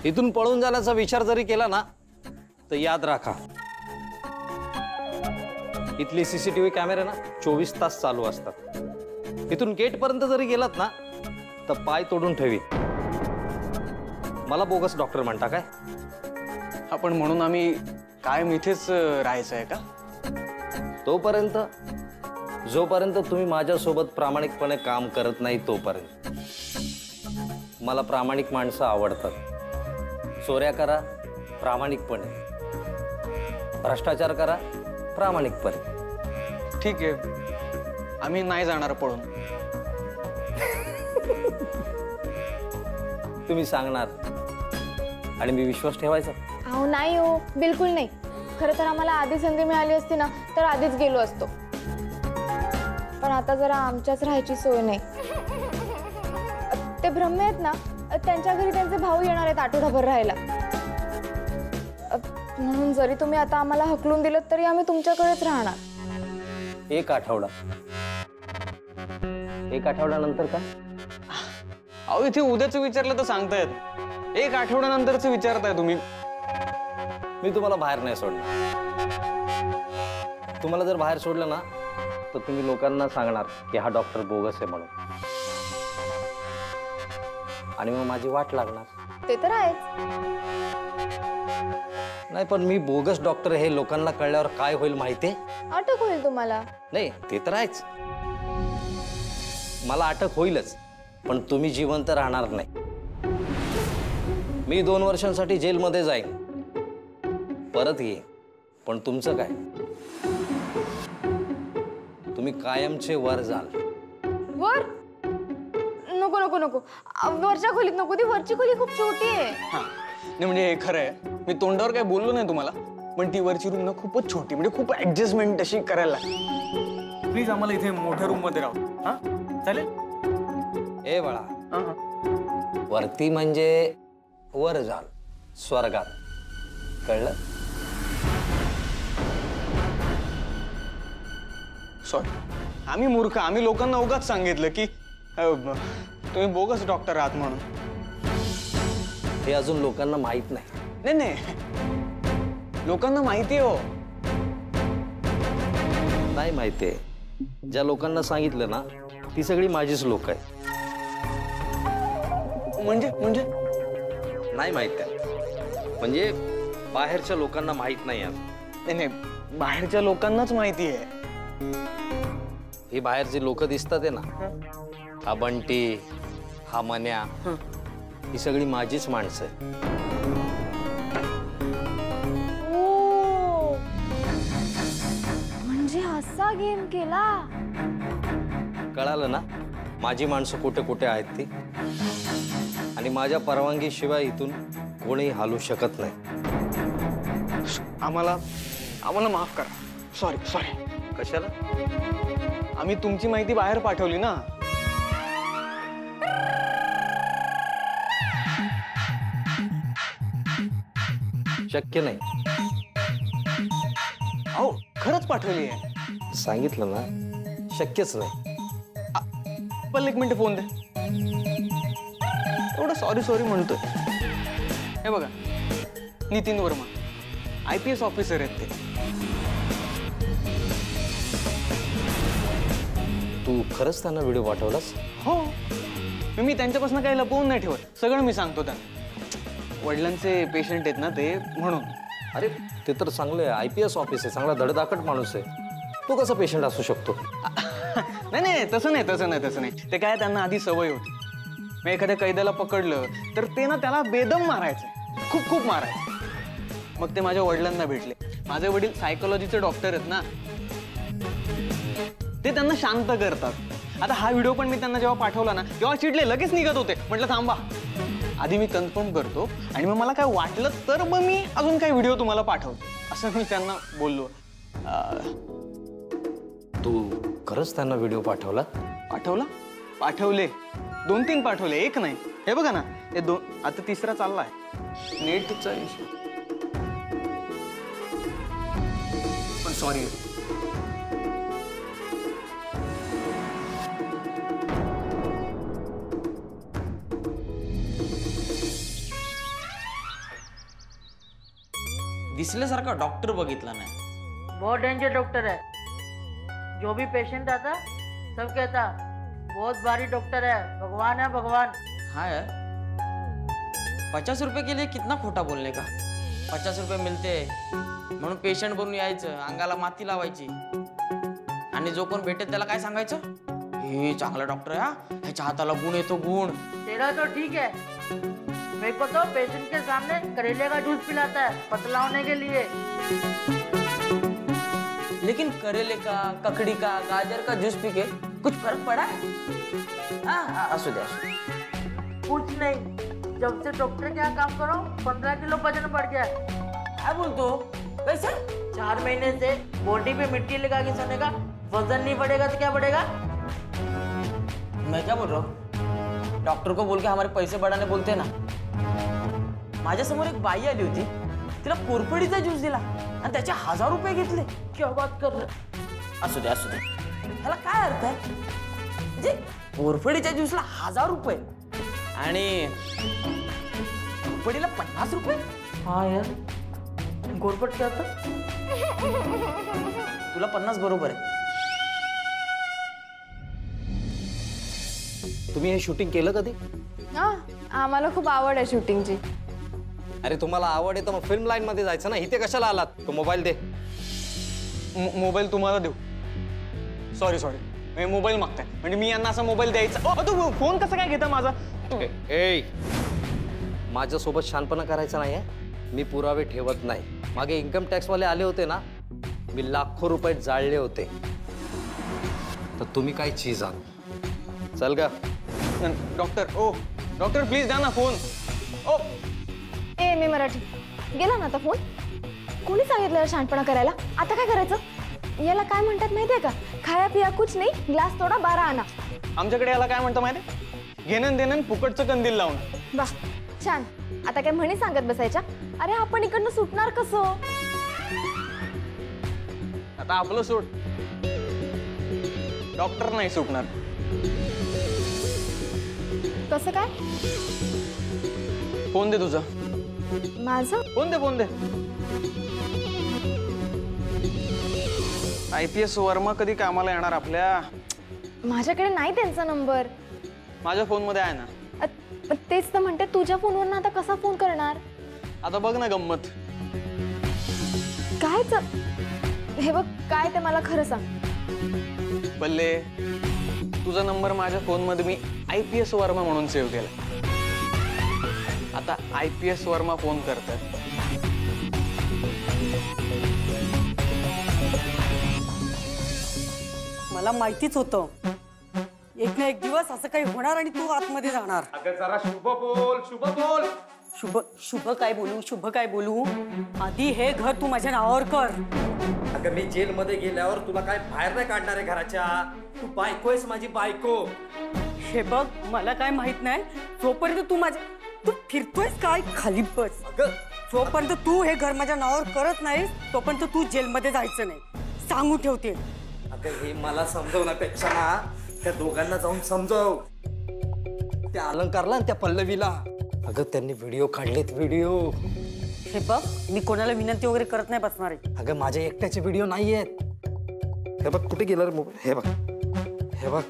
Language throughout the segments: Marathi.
इथून पळून जाण्याचा विचार जरी केला ना तर याद राखा, इथली सीसीटीव्ही कॅमेरे ना 24 तास चालू असतात। इथून गेट पर्यंत जरी गेलात ना तर पाय तोडून ठेवी। मला बोगस डॉक्टर म्हणता काय? आपण म्हणून आम्ही कायम इथेच राहायचं आहे का? तोपर्यंत, जोपर्यंत तुम्ही माझ्यासोबत प्रामाणिकपणे काम करत नाही तोपर्यंत। मला प्रामाणिक माणसं आवडतात। चोऱ्या करा प्रामाणिकपणे, भ्रष्टाचार करा प्रामाणिकपणे। ठीक आहे, आम्ही नाही जाणार पळून। तुम्ही सांगणार आणि मी विश्वास ठेवायचा? अहो नाही हो, बिलकुल नाही। खरं तर आम्हाला आधी संधी मिळाली असती ना तर आधीच गेलो असतो, पण आता जरा आमच्याच राहायची सोय नाही। ते ब्रह्मे आहेत ना, त्यांच्या घरी त्यांचे भाऊ येणार आहेत आठवडाभर राहायला, म्हणून जरी तुम्ही आता आम्हाला हकलून दिलं तरी आम्ही तुमच्याकडेच राहणार। एक आठवडा, एक आठवड्यानंतर काय? अहो इथे उद्याचं विचारलं तर सांगतायत, एक आठवड्यानंतरच विचारताय तुम्ही। मी तुम्हाला बाहेर नाही सोडणार। तुम्हाला जर बाहेर सोडलं ना तर तुम्ही लोकांना सांगणार की हा डॉक्टर बोगस आहे म्हणून, आणि मग माझी वाट लागणार। ते तर आहेच। नाही पण मी बोगस डॉक्टर हे लोकांना कळल्यावर काय होईल माहितीये? अटक होईल तुम्हाला। नाही ते तर आहेच, मला अटक होईलच, पण तुम्ही जिवंत राहणार नाही। मी 2 वर्षांसाठी जेलमध्ये जाईन, परत येईन, पण तुमचं काय? तुम्ही कायमचे वर जाल। वर? नको नको नको, वरच्या खोलीत नको, ती वरची खोली खूप छोटी आहे। हा नाही म्हणजे हे खरं आहे, मी तोंडावर काय बोललो नाही तुम्हाला, पण ती वरची रूम ना खूपच छोटी, म्हणजे खूप ऍडजस्टमेंट अशी करायला लागते। प्लीज आम्हाला इथे मोठ्या रूम मध्ये राहू। हा चालेल? ए बाळा, वरती म्हणजे वर जाल, स्वर्गात, कळलं? सॉरी, आम्ही मूर्ख, आम्ही लोकांना उगाच सांगितलं की तुम्ही बोगस डॉक्टर आहात म्हणून। हे अजून लोकांना माहित नाही। नाही नाही, लोकांना माहिती आहे हो। नाही माहितीये, ज्या लोकांना सांगितलं ना ती सगळी माझीच लोक आहेत। म्हणजे म्हणजे नाही माहित आहे, म्हणजे बाहेरच्या लोकांना माहित नाही आज। नाही नाही, बाहेरच्या लोकांनाच माहिती आहे। ही बाहेरची लोक दिसतात आहे ना, हा बंटी, हा मन्या, ही सगळी माझीच माणसं आहे। ओ, म्हणजे असा गेम केला? कळालं ना माझी माणसं कुठे कुठे आहेत ती, आणि माझ्या परवानगी शिवाय इथून कोणी हलू शकत नाही। आम्हाला माफ करा, सॉरी सॉरी। कशाला? आम्ही तुमची माहिती बाहेर पाठवली ना। शक्य नाही। अहो खरंच पाठवली आहे। सांगितलं ना, शक्यच नाही। पण एक मिनिट फोन दे। एवढं सॉरी सॉरी म्हणतोय। हे बघा, नितीन वर्मा IPS ऑफिसर आहेत ते। तू खरंच त्यांना व्हिडिओ पाठवलास? हो, मी त्यांच्यापासून काही लपवून नाही ठेवत, सगळं मी सांगतो त्यांना। वडिलांचे पेशंट आहेत ना ते, म्हणून। अरे ते तर चांगले IPS ऑफिस आहे, चांगला धडधाकट माणूस आहे, तो कसा पेशंट असू शकतो? नाही नाही, तसं नाही। ते काय, त्यांना आधी सवय होती, मग एखाद्या कैद्याला पकडलं तर ते ना त्याला बेदम मारायचं, खूप खूप मारायचं। मग ते माझ्या वडिलांना भेटले। माझे वडील सायकोलॉजीचे डॉक्टर आहेत ना, ते त्यांना शांत करतात। आता हा व्हिडिओ पण मी त्यांना जेव्हा पाठवला ना तेव्हा चिडले, लगेच निघत होते। म्हटलं थांबा, आधी मी कन्फर्म करतो, आणि मग मला काय वाटलं तर मग मी अजून काही व्हिडिओ तुम्हाला पाठवतो, असं मी त्यांना बोललो। तू खरंच त्यांना व्हिडिओ पाठवला? पाठवले 2-3 पाठवले, एक नाही। हे बघा ना, हे 2, आता तिसरा चाललाय। नेटचा इश्यू, पण सॉरी। दिसल्यासारखा डॉक्टर बघितला नाही. बहुत डेंजर डॉक्टर है. जो भी पेशेंट आता सब कहता बहुत भारी डॉक्टर है, भगवान है भगवान. हाँ यार, 50 रुपए के लिए कितना खोटा बोलने का. 50 रुपये मिळते म्हणून पेशंट बनून यायचं, अंगाला माती लावायची आणि जो कोण भेटेल त्याला काय सांगायचं, हे चांगला डॉक्टर आहे हा, ह्याच्या हाताला गुण येतो गुण. तेरा तो ठीक है, मेरे को तो पेशेंट के सामने करेले का जूस पिलाता है पतला होने के लिए. लेकिन करेले का, ककड़ी का, गाजर का जूस पी के कुछ फर्क पड़ा है? हाँ, असू दे असू दे. कुछ नहीं, जब से डॉक्टर के यहाँ काम करो 15 किलो वजन बढ़ गया. क्या बोलतो कैसे? 4 महीने से बॉडी पे मिट्टी लगा के सोने का, वजन नहीं बढ़ेगा तो क्या बढ़ेगा. मैं क्या बोल रहा हूँ, डॉक्टर को बोल के हमारे पैसे बढ़ाने बोलते ना. माझ्यासमोर एक बाई आली होती, तिला कोरफडीचा ज्यूस दिला आणि त्याचे 1000 रुपये घेतले. क्या बात कर रहे. असू दे असू दे, ह्याला काय अर्थ आहे? म्हणजे कोरफडीच्या ज्यूसला 1000 रुपये आणि कोरफडीला 50 रुपये. हाँ यार, गोरपट क्या था. तुला 50 बरोबर आहे. तुम्ही हे शूटिंग केलं कधी? हा, आम्हाला खूप आवड आहे शूटिंगची. अरे तुम्हाला आवड आहे तर मग फिल्म लाईन मध्ये जायचं ना. इथे कशाला आलात? तो मोबाईल दे. मोबाईल तुम्हाला देऊ? सॉरी सॉरी, मी मोबाईल मागताय म्हणजे मी यांना असा मोबाईल द्यायचा. तू फोन कसा काय घेता माझा? ए, माझ्यासोबत शानपणा करायचा नाहीये. मी पुरावे ठेवत नाही. मागे इन्कम टॅक्स वाले आले होते ना, मी लाखो रुपये जाळले होते. तर तुम्ही काय चीज आहात? चल गा. डॉक्टर, ओ डॉक्टर प्लीज द्या ना फोन. ओ ए मी मराठी. गेला ना आता फोन. कोणी सांगितलं शांतपणा करायला? आता काय करायचं? याला काय म्हणतात माहितीये का? खाया पिया कुछ नाही, ग्लास थोडा 12 आणा. आमच्याकडे याला काय म्हणतं माहिती? घेणं देणं फुकटचं कंदील लावणं. वा छान. आता काय म्हणी सांगत बसायच्या? अरे आपण इकडनं सुटणार कसं? आता आपलं सूट, डॉक्टर नाही सुटणार. कसं काय? फोन दे तुझा. माझं? फोन दे फोन दे. IPS वर्मा कधी कामाला येणार आपल्या? माझ्याकडे नाही त्यांचा नंबर. माझ्या फोन मध्ये आहे ना. तेच तर म्हणते, तुझ्या फोनवरून आता कसा फोन करणार? आता बघ ना गंमत. कायच? हे बघ, काय ते मला खरं सांग. बल्ले, तुझा नंबर माझ्या फोन मध्ये मी IPS वर्मा म्हणून सेव्ह केला. आता IPS वर्मा फोन करतोय. मला माहितीच होतं एक ना एक दिवस असं काही होणार आणि तू आतमध्ये जाणार. अगं जरा शुभ बोल, शुभ बोल. शुभ शुभ काय बोलू, शुभ काय बोलू? आधी हे घर तू माझ्या नावावर कर. अगं मी जेलमध्ये गेल्यावर तुला काय बाहेर नाही काढणार आहे घराच्या. तू बायको आहेस माझी बायको. हे बघ, मला काय माहित नाही. जोपर्यंत तू फिरतोयस काय खाली बस. अगं जोपर्यंत तू हे घर माझ्या नावावर करत नाहीस तोपर्यंत तू जेलमध्ये जायचं नाही, सांगू ठेवते. अगं हे मला समजवण्यापेक्षा ना त्या दोघांना जाऊन समजव. त्या अलंकारला आणि त्या पल्लवीला. अगं त्यांनी व्हिडिओ काढलेत, व्हिडिओ. हे बघ, मी कोणाला विनंती वगैरे करत नाही बसणार आहे. अगं माझ्या एकट्याचे व्हिडिओ नाही आहेत. हे बघ कुठे गेला रे मोबाईल. हे बघ, हे बघ.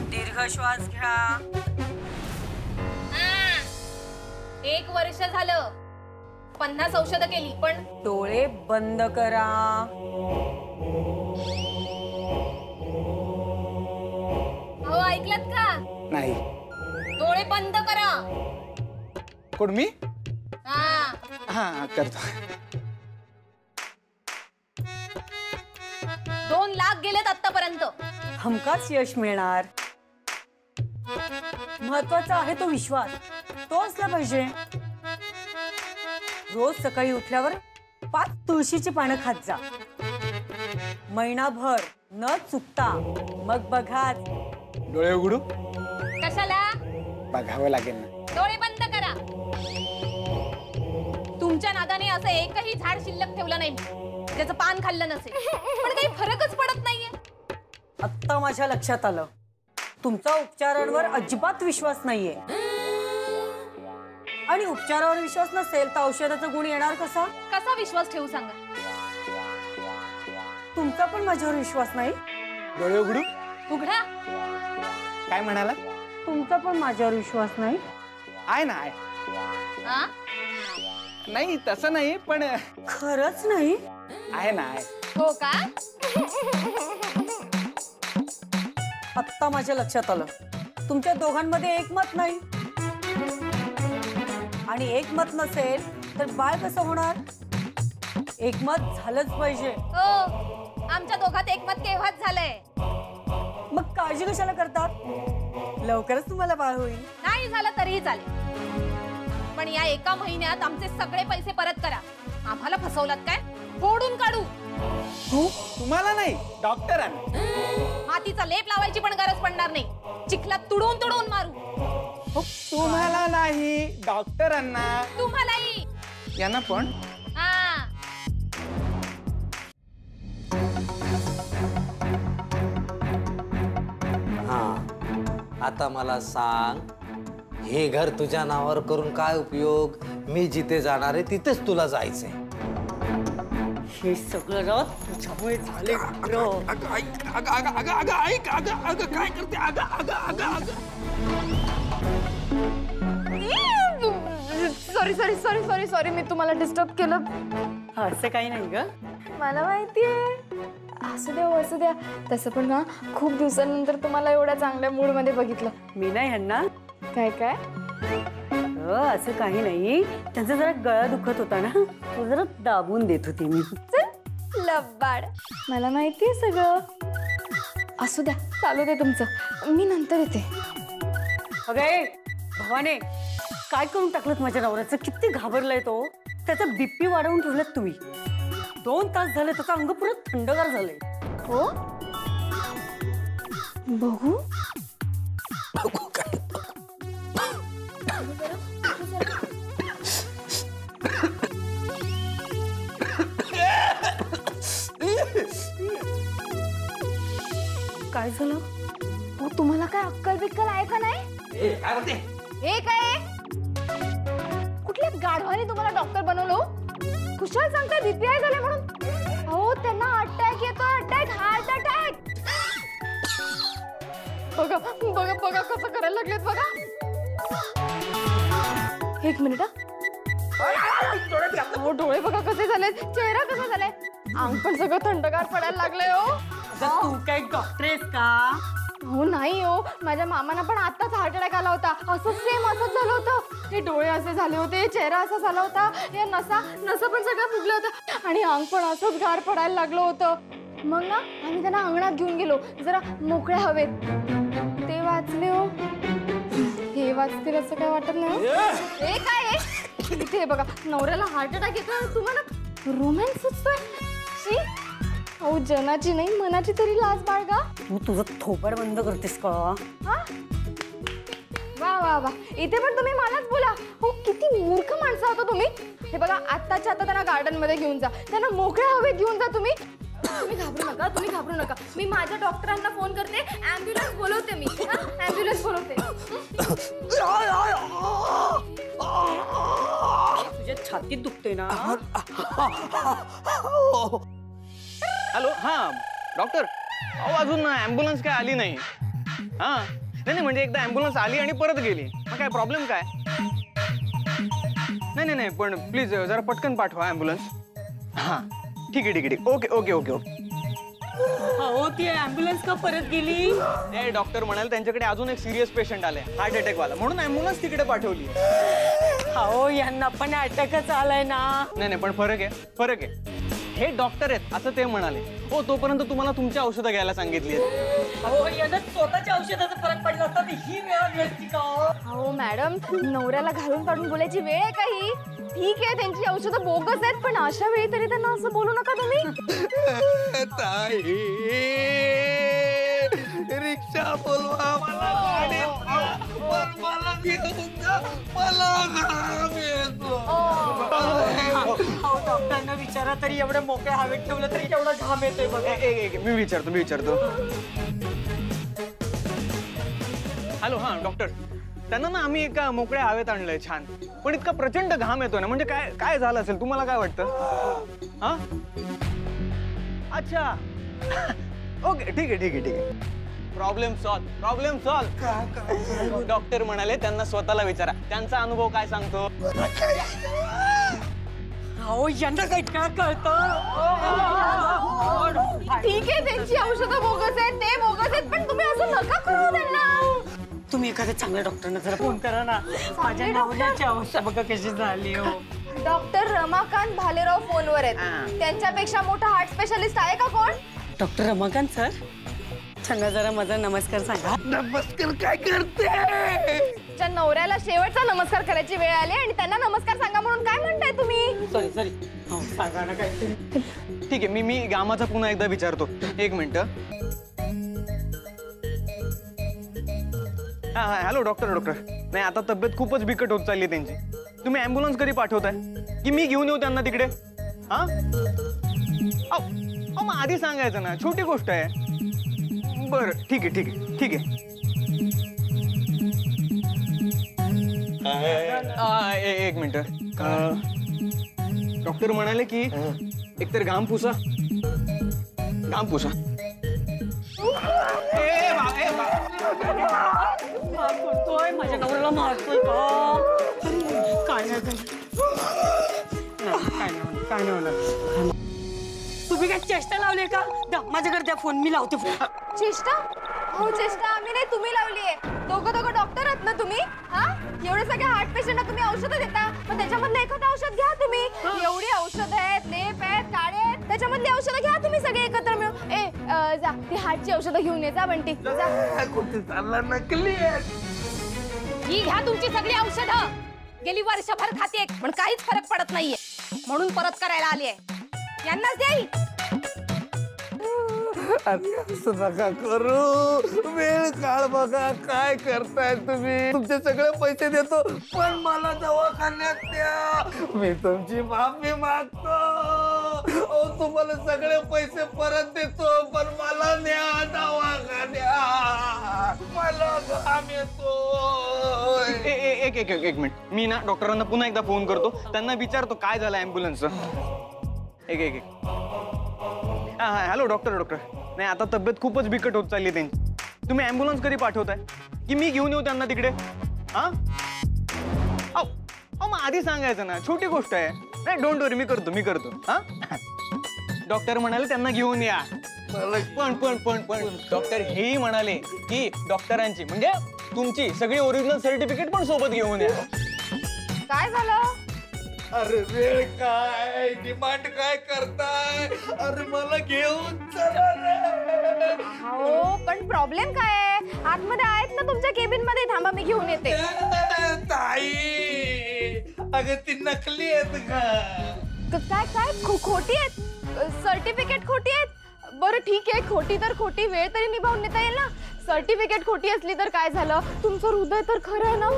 दीर्घ श्वास घ्या. 1 वर्ष झालं, 50 औषधं केली पण. डोळे बंद करा. हो ऐकलत का? नाही. डोळे बंद करा. कोण मी? हा, हा करतो. 2 लाख गेलेत आतापर्यंत. हमखास यश मिळणार. महत्वाचा आहे तो विश्वास, तो असला पाहिजे. रोज सकाळी उठल्यावर 5 तुळशीची पानं खात जा. महिनाभर न चुकता. मग बघा. डोळे उघडू? कशाला? बघावं लागेल ना. डोळे बंद करा. तुमच्या नादाने असं एकही झाड शिल्लक ठेवलं नाही ज्याचं पान खाल्लं नसेल. पण काही फरकच पडत नाहीये. आत्ता माझ्या लक्षात आलं, तुमचा उपचारांवर अजिबात विश्वास नाहीये. आणि उपचारावर विश्वास नसेल तर औषधाचा गुण येणार कसा? कसा विश्वास ठेवू सांगा? तुमचा पण माझ्यावर विश्वास नाही? डोळे उघडू. उघडा. काय म्हणाला? तुमचा पण माझ्यावर विश्वास नाही? आहे ना, आहे. हा? नाही तसं नाही, पण खरंच नाही? आहे ना, आहे. हो का? आत्ता माझ्या लक्षात आलं, तुमच्या दोघांमध्ये एकमत नाही. आणि एकमत नसेल तर बाळ कसं होणार? एकमत झालंच पाहिजे. हो, आमच्या दोघात एकमत केव्हाच झालंय. मग काळजी कशाला करतात? लवकरच तुम्हाला बाळ होईल. नाही झालं तरीही चालेल, पण या एका महिन्यात आमचे सगळे पैसे परत करा. आम्हाला फसवलात काय? फोडून काढू. तुम्हाला नाही, डॉक्टरांना. मातीचा लेप लावायची पण गरज पडणार नाही. चिखलात तुडून तुडून मारू. तुम्हाला नाही, डॉक्टरांना. तुम्हालाही. यांना पण. हा. हा, आता मला सांग, हे घर तुझ्या नावावर करून काय उपयोग? मी जिथे जाणार आहे तिथेच तुला जायचंय. हे सगळं रात तुझ्यामुळे झाले. Sorry sorry sorry sorry sorry, मी तुम्हाला डिस्टर्ब केलं. असं काही नाही ग. मला माहितीये. असू द्या, असू द्या. तसं पण ना, खूप दिवसांनंतर तुम्हाला एवढ्या चांगल्या मूड मध्ये बघितलं. मी नाही ह्यांना. काय काय? असं काही नाही, त्यांचा जरा गळा दुखत होता ना, तो जरा दाबून देत होती मी. लब्बाड. मला माहितीये सगळं. असू द्या, चालू दे तुमचं, मी नंतर येते. अगे भवाने, काय करून टाकलं माझ्या नवऱ्याचं? किती घाबरलाय तो. त्याचा बीपी वाढवून ठेवलात तुम्ही. 2 तास झाले त्याचं अंग पुरं थंडगार झालंय. हो, बघू. काय झालं? हो, तुम्हाला काय अक्कल बिक्कल आहे का नाही? काय म्हणते? हे काय? कुठल्या गाढवाने तुम्हाला डॉक्टर बनवलं? कुशाल सांगताय बीपी आहे झाले म्हणून? हो, त्यांना अटॅक येतोय. Attack, heart attack. बघा बघा बघा कसं करायला लागलेत बघा. एक मिनिट. हो, डोळे बघा कसे झालेत, चेहरा कसा झालाय, अंग पण सगळं थंडगार पडायला लागलंय. हो, तू काय डॉक्टर आहेस का? हो नाही हो, माझ्या मामांना पण आताच हार्ट अटॅक आला होता. असं सेम असंच झालं होतं. हे डोळे असे झाले होते, चेहरा असा झाला होता, या नसा पण सगळ्या फुगल्या होत्या आणि अंग पण असंच गार पडायला लागलं होतं. मग ना, आम्ही त्यांना अंगणात घेऊन गेलो, जरा मोकळ्या हवेत. ते वाचले हो. हे वाचतील असं काय वाटत नाही. हे काय आहे? इथे बघा, नवऱ्याला हार्ट अटॅक येतोय, तुम्हाला रोमॅन्स सुचतोय. शी, अहो, जनाची नाही मनाची तरी लाज बाळगा. तू तुझं थोबाड बंद करतेस का? हा? वा वा वा, इथे पण तुम्ही मलाच बोला. हो, किती मूर्ख माणसं होता तुम्ही. हे बघा, आत्ताच्या आता त्यांना गार्डन मध्ये घेऊन जा, त्यांना मोकळ्या हवेत घेऊन जा. तुम्ही घाबरू नका, तुम्ही घाबरू नका. मी माझ्या डॉक्टरांना फोन करते, ॲम्ब्युलन्स बोलवते. मी ॲम्ब्युलन्स बोलवते. तुझ्या छातीत दुखते ना? हॅलो, हा डॉक्टर. अहो, अजून ॲम्ब्युलन्स काय आली नाही. हा, नाही म्हणजे एकदा ॲम्ब्युलन्स आली आणि परत गेली. मग काय प्रॉब्लेम काय? नाही, पण प्लीज जरा पटकन पाठवा ॲम्ब्युलन्स. हां, ठीक आहे. ओके. हो, ती ॲम्ब्युलन्स का परत गेली? नाही, डॉक्टर म्हणाले त्यांच्याकडे अजून एक सिरियस पेशंट आले, हार्ट अटॅक वाला, म्हणून ॲम्ब्युलन्स तिकडे पाठवली. हो, यांना पण अटॅकच आलाय ना. नाही, पण फरक आहे. हे डॉक्टर आहेत असं ते म्हणाले. हो, तोपर्यंत तुम्हाला तुमची औषधं घ्यायला सांगितली. हो, यांना स्वतःच्या औषधाचा फरक पडला असता तर ही वेळ आली असती का? हो मॅडम, नवऱ्याला घालून काढून बोलायची वेळ आहे का ही? ठीक आहे, त्यांची औषधं बोगस आहेत, पण अशा वेळी तरी त्यांना असं बोलू नका तुम्ही. रिक्षा बोलवा मला, मला घेऊन जा, मला घाम येतो. हो, डॉक्टरांना विचारा तरी एवढं मोकळ्या हवेत ठेवलं तरी एवढा घाम येतोय बघा. मी विचारतो. हॅलो, हां डॉक्टर, त्यांना ना आम्ही एका मोकळ्या हवेत आणलंय छान, पण इतका प्रचंड घाम येतोय ना, म्हणजे काय काय झालं असेल तुम्हाला काय वाटतं? हा अच्छा ओके ठीक आहे ठीक आहे ठीक आहे, प्रॉब्लेम सॉल्व. डॉक्टर म्हणाले त्यांना स्वतःला विचारा, त्यांचा अनुभव काय सांगतो. अहो यांना काही काय कळतं. ठीक आहे, त्यांची औषधं बोगस आहेत, ते बोगस आहेत, पण तुम्ही असं नका करू त्यांना. तुम्ही एखाद्या चांगल्या डॉक्टरना जरा फोन करा ना. माझ्या नवऱ्याची अवस्था बघा कशी झाली हो. डॉक्टर रमाकांत भालेराव फोनवर आहेत. त्यांच्यापेक्षा मोठा हार्ट स्पेशालिस्ट आहे का कोण? डॉक्टर रमाकांत सर, त्यांना जरा माझा नमस्कार सांगा. नमस्कार काय करते? तुमच्या नवऱ्याला शेवटचा नमस्कार करायची वेळ आली आणि त्यांना नमस्कार सांगा म्हणून काय म्हणताय तुम्ही? सॉरी सांगा ना काहीतरी. ठीक आहे, मी गामाचा पुन्हा एकदा विचारतो. एक मिनिट. हा हॅलो डॉक्टर. नाही आता तब्येत खूपच बिकट होत चालली त्यांची. तुम्ही ॲम्ब्युलन्स कधी पाठवताय की मी घेऊन येऊ त्यांना तिकडे? हा मग आधी सांगायचं ना, छोटी गोष्ट आहे. बरं ठीक आहे. एक मिनिट. डॉक्टर म्हणाले की एकतर घाम पुसा. करतोय माझ्या नवऱ्याला मारतोय का? काय नाही होणार. तुम्ही काय चेष्टा लावले का? माझ्याकडे द्या फोन, मी लावते फोन. चेष्टा? हो चेष्टा आम्ही नाही, तुम्ही लावलीये. दोघं डॉक्टर आहात ना तुम्ही? हा एवढे सगळे हार्ट पेशंटना तुम्ही औषधं देता, पण त्याच्यामधलं एखादं औषध घ्या तुम्ही. एवढी औषधं आहेत, लेप आहेत, काळे आहेत, त्याच्यामधली औषधं घ्या तुम्ही सगळे एकत्र मिळून. जा ती हार्टची औषधं घेऊन ये जा बंटी, जा. कुठे चालला नकली आहे? ही घ्या तुमची सगळी औषधं. गेली वर्षभर खाते पण काहीच फरक पडत नाहीये, म्हणून परत करायला आली आहे. यांनाच द्याई. अरे असं नका करू, वेळ काळ बघा. काय करताय तुम्ही? तुमचे सगळे पैसे देतो, पण मला दवाखान्यात द्या. मी तुमची माफी मागतो. तुम्हाला सगळे पैसे परत देतो, पण मला न्या दवाखान्यात. मला घाम येतो. एक मिनिट. मी ना डॉक्टरांना पुन्हा एकदा फोन करतो, त्यांना विचारतो काय झालं ॲम्ब्युलन्सचं. एक हॅलो डॉक्टर. नाही आता तब्येत खूपच बिकट होत चालली त्यांची. तुम्ही ॲम्ब्युलन्स कधी पाठवताय की मी घेऊन येऊ त्यांना तिकडे? हा मग आधी सांगायचं ना, छोटी गोष्ट आहे. नाही डोंट वरी, मी करतो. हा डॉक्टर म्हणाले त्यांना घेऊन या. पण डॉक्टर हेही म्हणाले की डॉक्टरांची म्हणजे तुमची सगळी ओरिजिनल सर्टिफिकेट पण सोबत घेऊन या. काय झालं? अरे वेळ काय, डिमांड काय करताय? अरे मला घेऊन चला रे. हो पण प्रॉब्लेम काय आहे? आतमध्ये आहेत ना तुमच्या केबिन मध्ये, थांबा मी घेऊन येते. ताई अगं ती नकली आहेत का? काय खोटी आहेत? सर्टिफिकेट खोटी आहेत? बरं ठीक आहे, खोटी तर खोटी, वेळ तरी निभावून नेता येईल ना. सर्टिफिकेट खोटी असली तर काय झालं? तुमचं हृदय तर खरं आहे ना.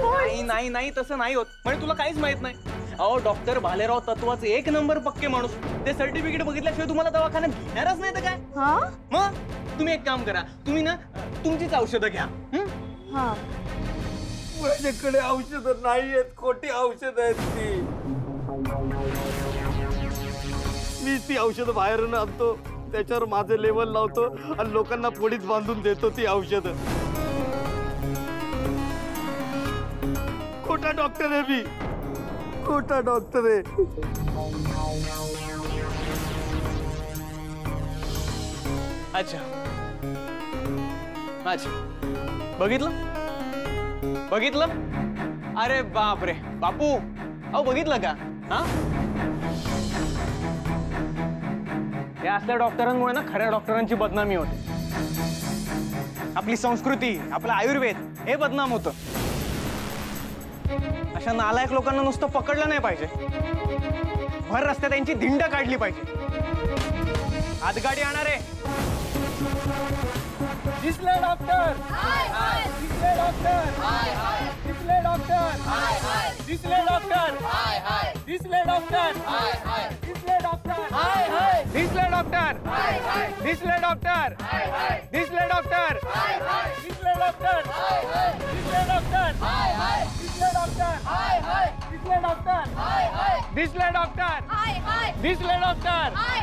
नाही तसं नाही होत. म्हणजे तुला काहीच माहित नाही. अहो डॉक्टर भालेराव तत्वाचे एक नंबर पक्के माणूस. ते सर्टिफिकेट बघितल्याशिवाय तुम्हाला दवाखान्यात घेणारच नाही तर काय. मग तुम्ही एक काम करा, तुम्ही ना तुमचीच औषधं घ्या. माझ्याकडे औषधं नाहीयेत, खोटी औषधं आहेत ती. मी ती औषधं बाहेरून आणतो, त्याच्यावर माझे लेवल लावतो आणि लोकांना पोळीत बांधून देतो ती औषधं. खोटा डॉक्टर आहे मी, खोटा डॉक्टर आहे. अच्छा बघितलं. अरे बाप रे बापू, अहो बघितलं का? या असल्या डॉक्टरांमुळे ना खऱ्या डॉक्टरांची बदनामी होते. आपली संस्कृती, आपलं आयुर्वेद हे बदनाम होतं. अशा नालायक लोकांना नुसतं पकडलं नाही पाहिजे, भर रस्त्यात त्यांची धिंड काढली पाहिजे. आतगाडी आणणारे दिसले डॉक्टर, दिसले डॉक्टर, दिसले डॉक्टर, दिसले डॉक्टर, दिसले डॉक्टर, दिसले डॉक्टर, दिसले डॉक्टर, दिसले डॉक्टर, दिसले डॉक्टर, दिसले डॉक्टर, दिसले डॉक्टर, दिसले डॉक्टर हाय हाय दिसले डॉक्टर हाय